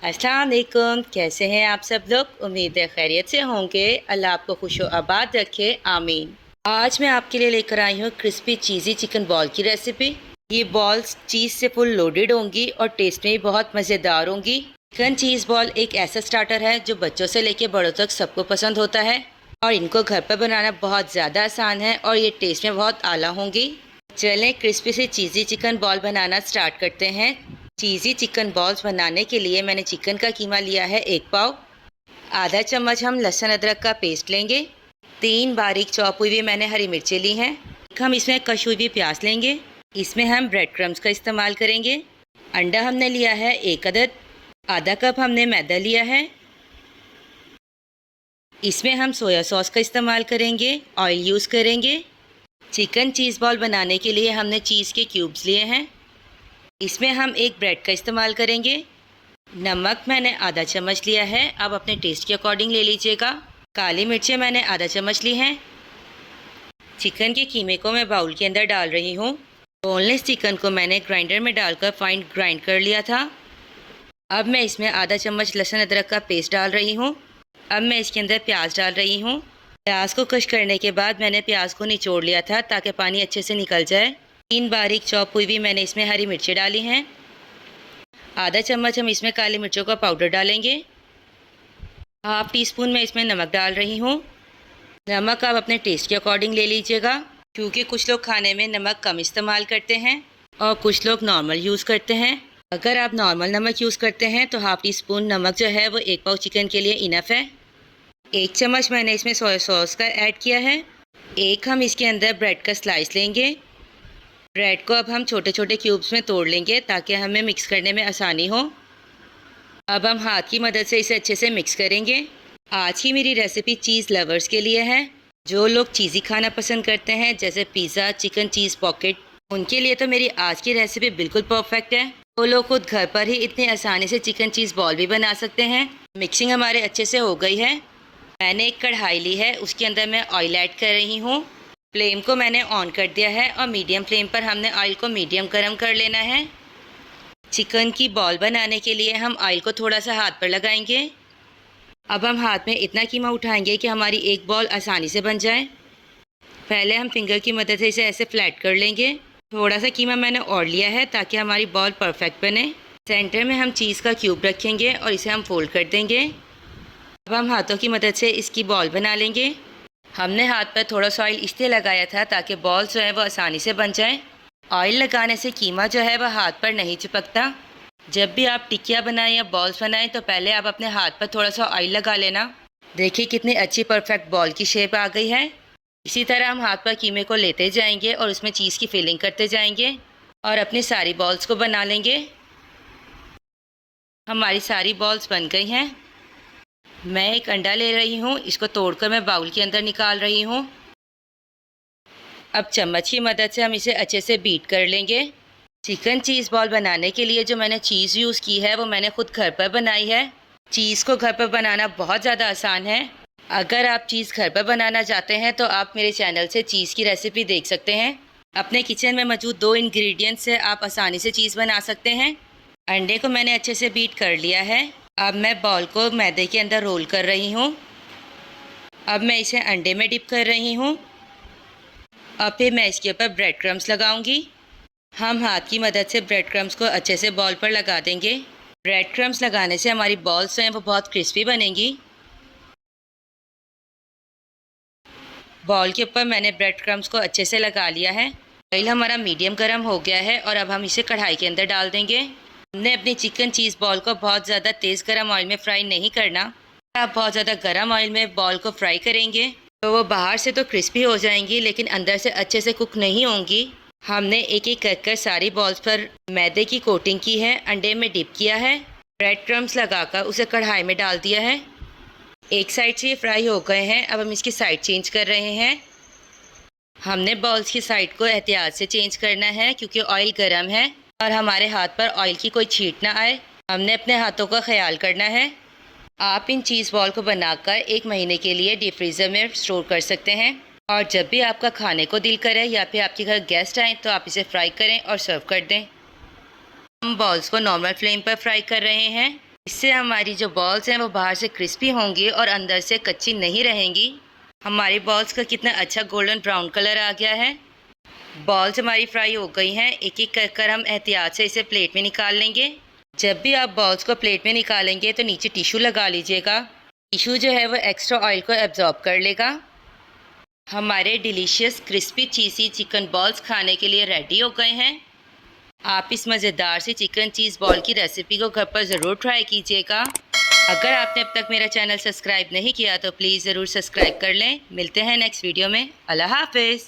अस्सलाम वालेकुम। कैसे हैं आप सब लोग? उम्मीद है खैरियत से होंगे। अल्लाह आपको खुशो आबाद रखे, आमीन। आज मैं आपके लिए लेकर आई हूँ क्रिस्पी चीज़ी चिकन बॉल की रेसिपी। ये बॉल्स चीज़ से फुल लोडेड होंगी और टेस्ट में भी बहुत मज़ेदार होंगी। चिकन चीज़ बॉल एक ऐसा स्टार्टर है जो बच्चों से लेकर बड़ों तक सबको पसंद होता है और इनको घर पर बनाना बहुत ज़्यादा आसान है और ये टेस्ट में बहुत आला होंगी। चलें क्रिस्पी से चीज़ी चिकन बॉल बनाना स्टार्ट करते हैं। चीज़ी चिकन बॉल्स बनाने के लिए मैंने चिकन का कीमा लिया है 1 पाव। आधा चम्मच हम लहसुन अदरक का पेस्ट लेंगे। 3 बारीक चॉप हुई हुई मैंने हरी मिर्चें ली हैं। हम इसमें कशी हुई प्याज लेंगे। इसमें हम ब्रेड क्रम्स का इस्तेमाल करेंगे। अंडा हमने लिया है 1 अदद। आधा कप हमने मैदा लिया है। इसमें हम सोया सॉस का इस्तेमाल करेंगे, ऑयल यूज़ करेंगे। चिकन चीज़ बॉल बनाने के लिए हमने चीज़ के क्यूब्स लिए हैं। इसमें हम एक ब्रेड का इस्तेमाल करेंगे। नमक मैंने आधा चम्मच लिया है, आप अपने टेस्ट के अकॉर्डिंग ले लीजिएगा। काली मिर्चें मैंने आधा चम्मच ली हैं। चिकन के कीमे को मैं बाउल के अंदर डाल रही हूँ। बोनलेस चिकन को मैंने ग्राइंडर में डालकर फाइन ग्राइंड कर लिया था। अब मैं इसमें आधा चम्मच लहसुन अदरक का पेस्ट डाल रही हूँ। अब मैं इसके अंदर प्याज डाल रही हूँ। प्याज को क्रश करने के बाद मैंने प्याज को निचोड़ लिया था ताकि पानी अच्छे से निकल जाए। 3 बारीक चॉप हुई भी मैंने इसमें हरी मिर्चें डाली हैं। आधा चम्मच हम इसमें काली मिर्चों का पाउडर डालेंगे। हाफ टी स्पून मैं इसमें नमक डाल रही हूँ। नमक आप अपने टेस्ट के अकॉर्डिंग ले लीजिएगा, क्योंकि कुछ लोग खाने में नमक कम इस्तेमाल करते हैं और कुछ लोग नॉर्मल यूज़ करते हैं। अगर आप नॉर्मल नमक यूज़ करते हैं तो हाफ टी स्पून नमक जो है वो 1 पाव चिकन के लिए इनफ है। 1 चम्मच मैंने इसमें सोया सॉस का ऐड किया है। एक हम इसके अंदर ब्रेड का स्लाइस लेंगे। ब्रेड को अब हम छोटे छोटे क्यूब्स में तोड़ लेंगे ताकि हमें मिक्स करने में आसानी हो। अब हम हाथ की मदद से इसे अच्छे से मिक्स करेंगे। आज की मेरी रेसिपी चीज़ लवर्स के लिए है। जो लोग चीज़ी खाना पसंद करते हैं जैसे पिज़्ज़ा, चिकन चीज़ पॉकेट, उनके लिए तो मेरी आज की रेसिपी बिल्कुल परफेक्ट है। वो लोग खुद घर पर ही इतनी आसानी से चिकन चीज़ बॉल भी बना सकते हैं। मिक्सिंग हमारे अच्छे से हो गई है। मैंने एक कढ़ाई ली है, उसके अंदर मैं ऑयल ऐड कर रही हूँ। फ्लेम को मैंने ऑन कर दिया है और मीडियम फ्लेम पर हमने ऑयल को मीडियम गर्म कर लेना है। चिकन की बॉल बनाने के लिए हम ऑयल को थोड़ा सा हाथ पर लगाएंगे। अब हम हाथ में इतना कीमा उठाएंगे कि हमारी एक बॉल आसानी से बन जाए। पहले हम फिंगर की मदद से इसे ऐसे फ्लैट कर लेंगे। थोड़ा सा कीमा मैंने और लिया है ताकि हमारी बॉल परफेक्ट बने। सेंटर में हम चीज़ का क्यूब रखेंगे और इसे हम फोल्ड कर देंगे। अब हम हाथों की मदद से इसकी बॉल बना लेंगे। हमने हाथ पर थोड़ा सा ऑयल इसलिए लगाया था ताकि बॉल जो है वो आसानी से बन जाए। ऑयल लगाने से कीमा जो है वह हाथ पर नहीं चिपकता। जब भी आप टिकिया बनाएं या बॉल्स बनाएं तो पहले आप अपने हाथ पर थोड़ा सा ऑयल लगा लेना। देखिए कितनी अच्छी परफेक्ट बॉल की शेप आ गई है। इसी तरह हम हाथ पर कीमे को लेते जाएंगे और उसमें चीज़ की फिलिंग करते जाएंगे और अपनी सारी बॉल्स को बना लेंगे। हमारी सारी बॉल्स बन गई हैं। मैं एक अंडा ले रही हूँ, इसको तोड़कर मैं बाउल के अंदर निकाल रही हूँ। अब चम्मच की मदद से हम इसे अच्छे से बीट कर लेंगे। चिकन चीज़ बॉल बनाने के लिए जो मैंने चीज़ यूज़ की है वो मैंने खुद घर पर बनाई है। चीज़ को घर पर बनाना बहुत ज़्यादा आसान है। अगर आप चीज़ घर पर बनाना चाहते हैं तो आप मेरे चैनल से चीज़ की रेसिपी देख सकते हैं। अपने किचन में मौजूद 2 इंग्रेडिएंट्स से आप आसानी से चीज़ बना सकते हैं। अंडे को मैंने अच्छे से बीट कर लिया है। अब मैं बॉल को मैदे के अंदर रोल कर रही हूँ। अब मैं इसे अंडे में डिप कर रही हूँ। अब फिर मैं इसके ऊपर ब्रेड क्रम्स लगाऊंगी। हम हाथ की मदद से ब्रेड क्रम्स को अच्छे से बॉल पर लगा देंगे। ब्रेड क्रम्स लगाने से हमारी बॉल्स जो हैं वो बहुत क्रिस्पी बनेंगी। बॉल के ऊपर मैंने ब्रेड क्रम्स को अच्छे से लगा लिया है। ऑयल हमारा मीडियम गर्म हो गया है और अब हम इसे कढ़ाई के अंदर डाल देंगे। हमने अपनी चिकन चीज़ बॉल को बहुत ज़्यादा तेज़ गर्म ऑयल में फ्राई नहीं करना। आप बहुत ज़्यादा गर्म ऑयल में बॉल को फ्राई करेंगे तो वो बाहर से तो क्रिस्पी हो जाएंगी लेकिन अंदर से अच्छे से कुक नहीं होंगी। हमने एक एक कर सारी बॉल्स पर मैदे की कोटिंग की है, अंडे में डिप किया है, ब्रेड क्रम्स लगाकर उसे कढ़ाई में डाल दिया है। एक साइड से ये फ्राई हो गए हैं। अब हम इसकी साइड चेंज कर रहे हैं। हमने बॉल्स की साइड को एहतियात से चेंज करना है क्योंकि ऑयल गर्म है और हमारे हाथ पर ऑयल की कोई छींट ना आए। हमने अपने हाथों का ख्याल करना है। आप इन चीज़ बॉल को बनाकर 1 महीने के लिए डीप फ्रीज़र में स्टोर कर सकते हैं और जब भी आपका खाने को दिल करे या फिर आपके घर गेस्ट आए तो आप इसे फ्राई करें और सर्व कर दें। हम बॉल्स को नॉर्मल फ्लेम पर फ्राई कर रहे हैं। इससे हमारी जो बॉल्स हैं वो बाहर से क्रिस्पी होंगी और अंदर से कच्ची नहीं रहेंगी। हमारी बॉल्स का कितना अच्छा गोल्डन ब्राउन कलर आ गया है। बॉल्स हमारी फ्राई हो गई हैं। एक एक कर हम एहतियात से इसे प्लेट में निकाल लेंगे। जब भी आप बॉल्स को प्लेट में निकालेंगे तो नीचे टिश्यू लगा लीजिएगा। टिश्यू जो है वो एक्स्ट्रा ऑयल को एब्जॉर्ब कर लेगा। हमारे डिलीशियस क्रिस्पी चीज़ी चिकन बॉल्स खाने के लिए रेडी हो गए हैं। आप इस मज़ेदार सी चिकन चीज़ बॉल की रेसिपी को घर पर ज़रूर ट्राई कीजिएगा। अगर आपने अब तक मेरा चैनल सब्सक्राइब नहीं किया तो प्लीज़ ज़रूर सब्सक्राइब कर लें। मिलते हैं नेक्स्ट वीडियो में। अल्लाह हाफ़िज़।